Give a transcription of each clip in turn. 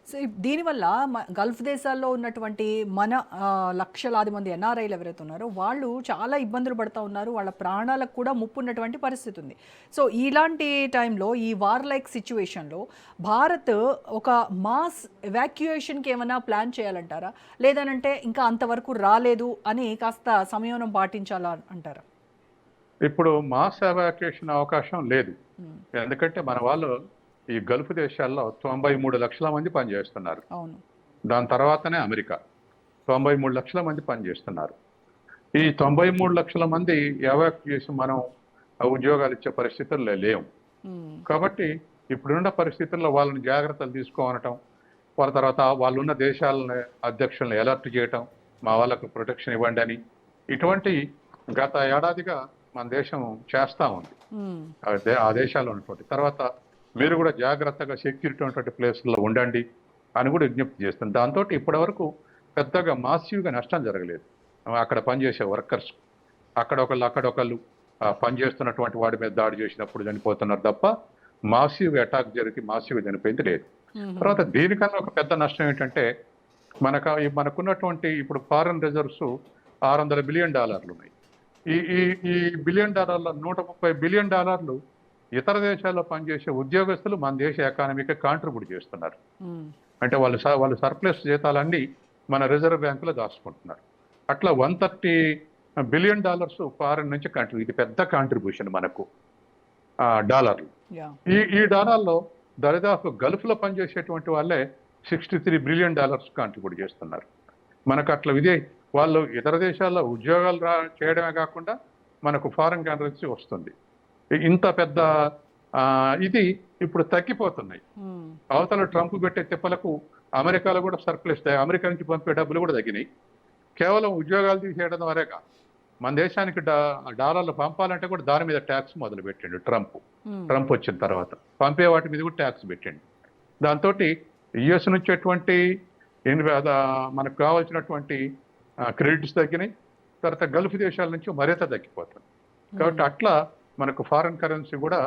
So దీనివల్ల Gulf దేశాల్లో ఉన్నటువంటి మన లక్షలాది మంది ఎన్ఆర్ఐలు ఎవరైతే ఉన్నారో వాళ్ళు చాలా ఇబ్బందులు పడుతూ ఉన్నారు. వాళ్ళ ప్రాణాలకు కూడా ముప్పు ఉన్నటువంటి పరిస్థితి ఉంది. సో ఇలాంటి టైంలో ఈ వార్ లైక్ సిచ్యువేషన్లో భారత్ ఒక మాస్ ఎవాక్యుయేషన్కి ఏమైనా ప్లాన్ చేయాలంటారా? లేదనంటే ఇంకా అంతవరకు రాలేదు అని కాస్త సంయమనం పాటించాలా అంటారా? ఇప్పుడు మాస్ ఎవాక్యుయేషన్ అవకాశం లేదు. ఎందుకంటే మన వాళ్ళు ఈ గల్ఫ్ దేశాల్లో 93 లక్షల మంది పనిచేస్తున్నారు. దాని తర్వాతనే అమెరికా 93 లక్షల మంది పనిచేస్తున్నారు. ఈ 93 లక్షల మంది ఎవాక్యుయేషన్ మనం ఉద్యోగాలు ఇచ్చే పరిస్థితుల్లో లేవు. కాబట్టి ఇప్పుడున్న పరిస్థితుల్లో వాళ్ళని జాగ్రత్తలు తీసుకోవటం, వాళ్ళ తర్వాత వాళ్ళున్న దేశాలని అధ్యక్షులను అలర్ట్ చేయటం, మా వాళ్ళకు ప్రొటెక్షన్ ఇవ్వండి అని, ఇటువంటి గత ఏడాదిగా మన దేశం చేస్తా ఉంది. ఆ దేశాల్లో ఉన్నటువంటి తర్వాత మీరు కూడా జాగ్రత్తగా సెక్యూరిటీ ఉన్నటువంటి ప్లేస్లో ఉండండి అని కూడా విజ్ఞప్తి చేస్తుంది. దాంతో ఇప్పటి వరకు పెద్దగా మాసివ్గా నష్టం జరగలేదు. అక్కడ పనిచేసే వర్కర్స్ అక్కడొకళ్ళు పనిచేస్తున్నటువంటి వాడి మీద దాడి చేసినప్పుడు చనిపోతున్నారు తప్ప మాసివ్ అటాక్ జరిగి మాసివ్గా చనిపోయింది లేదు. తర్వాత దీనికన్నా ఒక పెద్ద నష్టం ఏంటంటే మనకున్నటువంటి ఇప్పుడు ఫారెన్ రిజర్వ్స్ $600 బిలియన్ ఉన్నాయి. ఈ బిలియన్ డాలర్ల $130 బిలియన్ ఇతర దేశాల్లో పనిచేసే ఉద్యోగస్తులు మన దేశ ఎకానమీకి కాంట్రిబ్యూట్ చేస్తున్నారు. అంటే వాళ్ళు సర్ప్లస్ జీతాలన్నీ మన రిజర్వ్ బ్యాంకులో దాచుకుంటున్నారు. అట్లా $130 బిలియన్ ఫారెన్ నుంచి ఇది పెద్ద కాంట్రిబ్యూషన్ మనకు డాలర్లు. ఈ డాలర్లో దరిదాపు గల్ఫ్ లో పనిచేసేటువంటి వాళ్ళే $63 బిలియన్ కాంట్రిబ్యూట్ చేస్తున్నారు. మనకు అట్లా వాళ్ళు ఇతర దేశాల్లో ఉద్యోగాలు చేయడమే కాకుండా మనకు ఫారెన్ కరెన్సీ వస్తుంది. ఇంత పెద్ద ఇది ఇప్పుడు తగ్గిపోతున్నాయి. అవతల ట్రంప్ పెట్టే తిప్పలకు అమెరికాలో కూడా సర్ప్లస్, అమెరికా నుంచి పంపే డబ్బులు కూడా తగ్గినాయి. కేవలం ఉద్యోగాలు తీసేయడం ద్వారే కాదు, మన దేశానికి డాలర్లు పంపాలంటే కూడా దాని మీద ట్యాక్స్ మొదలు పెట్టిండు ట్రంప్ వచ్చిన తర్వాత. పంపే వాటి మీద కూడా ట్యాక్స్ పెట్టిండు. దాంతో యుఎస్ నుంచి ఎటువంటి మనకు కావాల్సినటువంటి క్రెడిట్స్ తగ్గినాయి. తర్వాత గల్ఫ్ దేశాల నుంచి మరింత తగ్గిపోతుంది. కాబట్టి అట్లా మనకు ఫారెన్ కరెన్సీ కూడా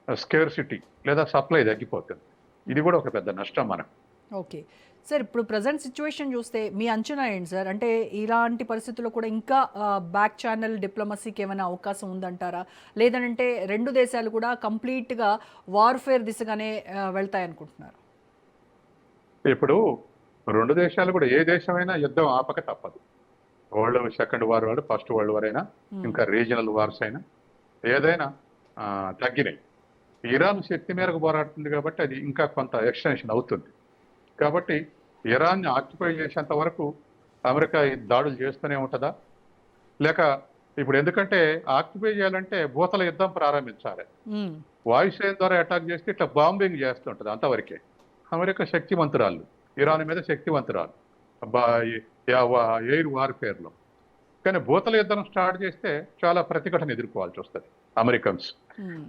స్కేర్సిటీ లేదా సప్లై తగ్గిపోతుంది. ఇది కూడా ఒక పెద్ద నష్టం మనకు. ఓకే సార్, ఇప్పుడు ప్రజెంట్ సిచ్యువేషన్ చూస్తే మీ అంచనా ఏంటి సార్? అంటే ఇలాంటి పరిస్థితుల్లో కూడా ఇంకా బ్యాక్ ఛానల్ డిప్లొమసీకి ఏమైనా అవకాశం ఉందంటారా? లేదంటే రెండు దేశాలు కూడా కంప్లీట్గా వార్ఫేర్ దిశగానే వెళ్తాయనుకుంటున్నారు? ఇప్పుడు రెండు దేశాలు కూడా ఏ దేశమైనా యుద్ధం ఆపక తప్పదు. సెకండ్ వార్ వాడు, ఫస్ట్ వరల్డ్ వార్ అయినా, ఇంకా రీజనల్ వార్స్ అయినా ఏదైనా తగ్గినాయి. ఇరాన్ శక్తి మేరకు పోరాడుతుంది కాబట్టి అది ఇంకా కొంత ఎక్స్టెన్షన్ అవుతుంది. కాబట్టి ఇరాన్ని ఆక్యుపై చేసేంత వరకు అమెరికా దాడులు చేస్తూనే ఉంటుందా? లేక ఇప్పుడు ఎందుకంటే ఆక్యుపై చేయాలంటే భూతల యుద్ధం ప్రారంభించాలి. వాయుసేన ద్వారా అటాక్ చేస్తే ఇట్లా బాంబింగ్ చేస్తుంటుంది. అంతవరకే అమెరికా శక్తివంతురాలు, ఇరాన్ మీద శక్తివంతురాలు ఎయిర్ వార్ఫేర్లో. కానీ భూతల యుద్ధం స్టార్ట్ చేస్తే చాలా ప్రతిఘటన ఎదుర్కోవాల్సి వస్తుంది అమెరికన్స్.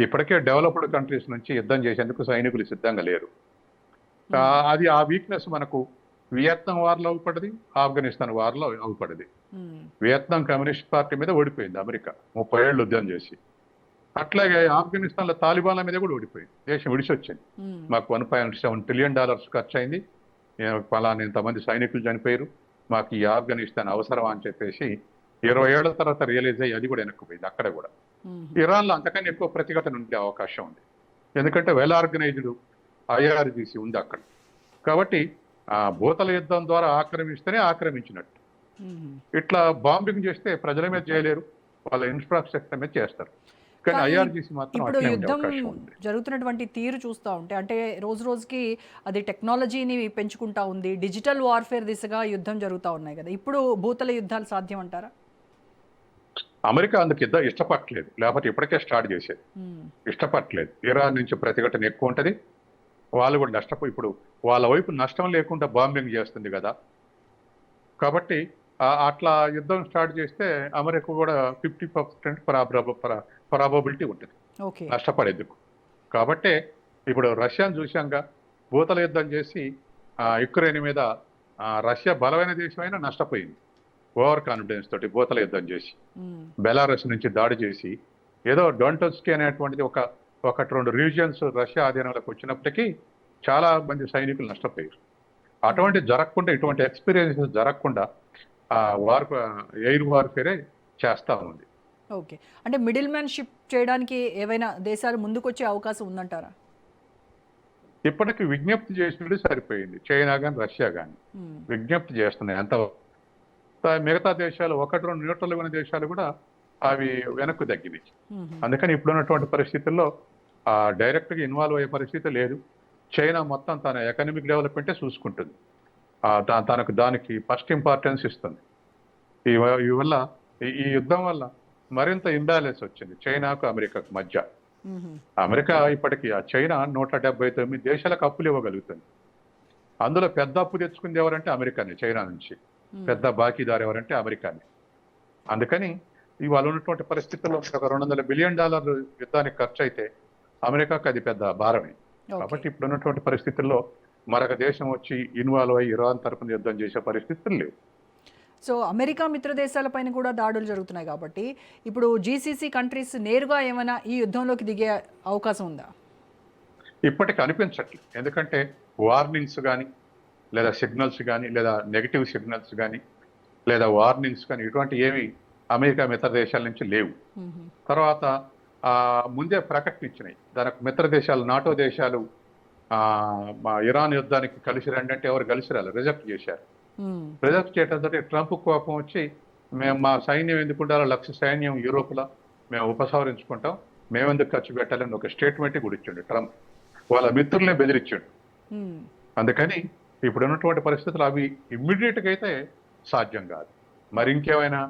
ఇప్పటికే డెవలప్డ్ కంట్రీస్ నుంచి యుద్ధం చేసేందుకు సైనికులు సిద్ధంగా లేరు. అది ఆ వీక్నెస్ మనకు వియత్నాం వార్లో అవుపడింది, ఆఫ్ఘనిస్తాన్ వార్లో అవుపడింది. వియత్నాం కమ్యూనిస్ట్ పార్టీ మీద ఓడిపోయింది అమెరికా 30 ఏళ్ళు యుద్ధం చేసి. అట్లాగే ఆఫ్ఘనిస్తాన్లో తాలిబాన్ల మీద కూడా ఓడిపోయింది. దేశం విడిచి వచ్చింది. మాకు $1.7 ట్రిలియన్ ఖర్చు అయింది, ఫలానా ఇంతమంది సైనికులు చనిపోయారు, మాకు ఈ ఆఫ్ఘనిస్తాన్ అవసరం అని చెప్పేసి 20 ఏళ్ల తర్వాత రియలైజ్ అయ్యి అది కూడా వెనక్కిపోయింది. అక్కడ కూడా ఇరాన్లో అంతకన్నా ఎక్కువ ప్రతిఘటన ఉండే అవకాశం ఉంది. ఎందుకంటే వెల్ ఆర్గనైజ్డ్ IRGC ఉంది అక్కడ. కాబట్టి భూతల యుద్ధం ద్వారా ఆక్రమిస్తేనే ఆక్రమించినట్టు. ఇట్లా బాంబింగ్ చేస్తే ప్రజల మీద చేయలేరు, వాళ్ళ ఇన్ఫ్రాస్ట్రక్చర్ మీద చేస్తారు. కానీ IRGC మాత్రం ఇప్పుడు యుద్ధం జరుగుతున్నటువంటి తీరు చూస్తూ ఉంటే, అంటే రోజు రోజుకి అది టెక్నాలజీని పెంచుకుంటా ఉంది, డిజిటల్ వార్ఫేర్ దిశగా యుద్ధం జరుగుతూ ఉన్నాయి కదా. ఇప్పుడు భూతల యుద్ధాలు సాధ్యం అంటారా? అమెరికా అందుకు యుద్ధం ఇష్టపడలేదు, లేకపోతే ఇప్పటికే స్టార్ట్ చేసేది. ఇష్టపడలేదు. ఇరాన్ నుంచి ప్రతిఘటన ఎక్కువ ఉంటుంది, వాళ్ళు కూడా నష్టపోయి ఇప్పుడు వాళ్ళ వైపు నష్టం లేకుండా బాంబింగ్ చేస్తుంది కదా. కాబట్టి అట్లా యుద్ధం స్టార్ట్ చేస్తే అమెరికా కూడా 50% ప్రాబబిలిటీ ఉంటుంది నష్టపడేందుకు. కాబట్టి ఇప్పుడు రష్యాను చూశాంగా, భూతల యుద్ధం చేసి యుక్రెయిన్ మీద రష్యా బలమైన దేశమైనా నష్టపోయింది ఓవర్ కాన్ఫిడెన్స్ తోటి భూతల యుద్ధం చేసి. బెలారస్ నుంచి దాడి చేసి ఏదో డొంటస్కీ అనేటువంటిది ఒకటి రెండు రీజియన్స్ రష్యా ఆధీనంలోకి వచ్చినప్పటికీ చాలా మంది సైనికులు నష్టపోయారు. అటువంటి జరగకుండా, ఇటువంటి ఎక్స్పీరియన్సెస్ జరగకుండా వార్ ఎయిర్ వార్ఫేరే చేస్తా ఉంది. ఓకే. అంటే మిడిల్ మ్యాన్‌షిప్ చేయడానికి ఏవైనా దేశాలు ముందుకొచ్చే అవకాశం ఉందంటారా? ఇప్పటికి విజ్ఞప్తి చేసినట్టు సరిపోయింది. చైనా గాని, రష్యా గాని విజ్ఞప్తి చేస్తున్నాయి. అంత మిగతా దేశాలు 1, 2 న్యూట్రల్‌గా ఉన్న దేశాలు కూడా అవి వెనక్కు తగ్గినాయి. అందుకని ఇప్పుడున్నటువంటి పరిస్థితుల్లో డైరెక్ట్‌గా ఇన్వాల్వ్ అయ్యే పరిస్థితి లేదు. చైనా మొత్తం తన ఎకనామిక్ డెవలప్‌మెంటే చూసుకుంటుంది. దానికి ఫస్ట్ ఇంపార్టెన్స్ ఇస్తుంది. ఈ వల్ల ఈ యుద్ధం వల్ల మరింత ఇంబ్యాలెన్స్ వచ్చింది చైనాకు, అమెరికాకు మధ్య. అమెరికా ఇప్పటికి చైనా 179 దేశాలకు అప్పులు ఇవ్వగలుగుతుంది. అందులో పెద్ద అప్పు తెచ్చుకుంది ఎవరంటే అమెరికానే. చైనా నుంచి పెద్ద బాకీదారు ఎవరంటే అమెరికానే. అందుకని ఇవాళ ఉన్నటువంటి పరిస్థితుల్లో ఒక $200 బిలియన్ యుద్ధానికి ఖర్చు అయితే అమెరికాకు అది పెద్ద భారమే. కాబట్టి ఇప్పుడు ఉన్నటువంటి పరిస్థితుల్లో మరొక దేశం వచ్చి ఇన్వాల్వ్ అయ్యి ఇరాన్ తరపున యుద్ధం చేసే పరిస్థితులు లేవు. సో అమెరికా మిత్ర దేశాలపైన కూడా దాడులు జరుగుతున్నాయి కాబట్టి ఇప్పుడు జీసీసీ కంట్రీస్ నేరుగా ఏమైనా ఈ యుద్ధంలోకి దిగే అవకాశం ఉందా? ఇప్పటికి అనిపించట్లేదు. ఎందుకంటే వార్నింగ్స్ కానీ, లేదా సిగ్నల్స్ కానీ, లేదా నెగిటివ్ సిగ్నల్స్ కానీ, లేదా వార్నింగ్స్ కానీ ఇటువంటి ఏవి అమెరికా మిత్ర దేశాల నుంచి లేవు. తర్వాత ముందే ప్రకటించినాయి. దానికి మిత్ర దేశాలు, నాటో దేశాలు మా ఇరాన్ యుద్ధానికి కలిసి రండి అంటే ఎవరు కలిసి రాలేదు, రిజెక్ట్ చేశారు. రిజెక్ట్ చేయడంతో ట్రంప్ కోపం వచ్చి మేము మా సైన్యం ఎందుకు ఉండాలో, 1,00,000 సైన్యం యూరోప్లో మేము ఉపసంహరించుకుంటాం, మేమెందుకు ఖర్చు పెట్టాలని ఒక స్టేట్మెంట్ కూడా ఇచ్చిండు ట్రంప్. వాళ్ళ మిత్రులనే బెదిరించాడు. అందుకని ఇప్పుడు ఉన్నటువంటి పరిస్థితులు అవి ఇమ్మీడియట్గా అయితే సాధ్యం కాదు. మరి ఇంకేమైనా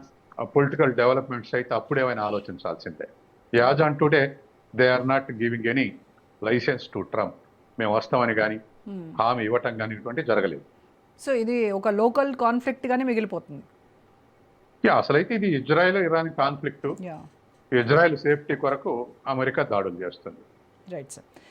పొలిటికల్ డెవలప్మెంట్స్ అయితే అప్పుడేమైనా ఆలోచించాల్సిందే. As on today they are not giving any license to Trump. మేము వస్తామని కానీ హామీ ఇవ్వటం కానీ ఇటువంటి జరగలేదు. సో ఇది ఒక లోకల్ కాన్ఫ్లిక్ట్ గానే మిగిలిపోతుంది. అసలైతే ఇది Israel Iran conflict. Israel safety కొరకు అమెరికా దాడులు చేస్తుంది. Right sir.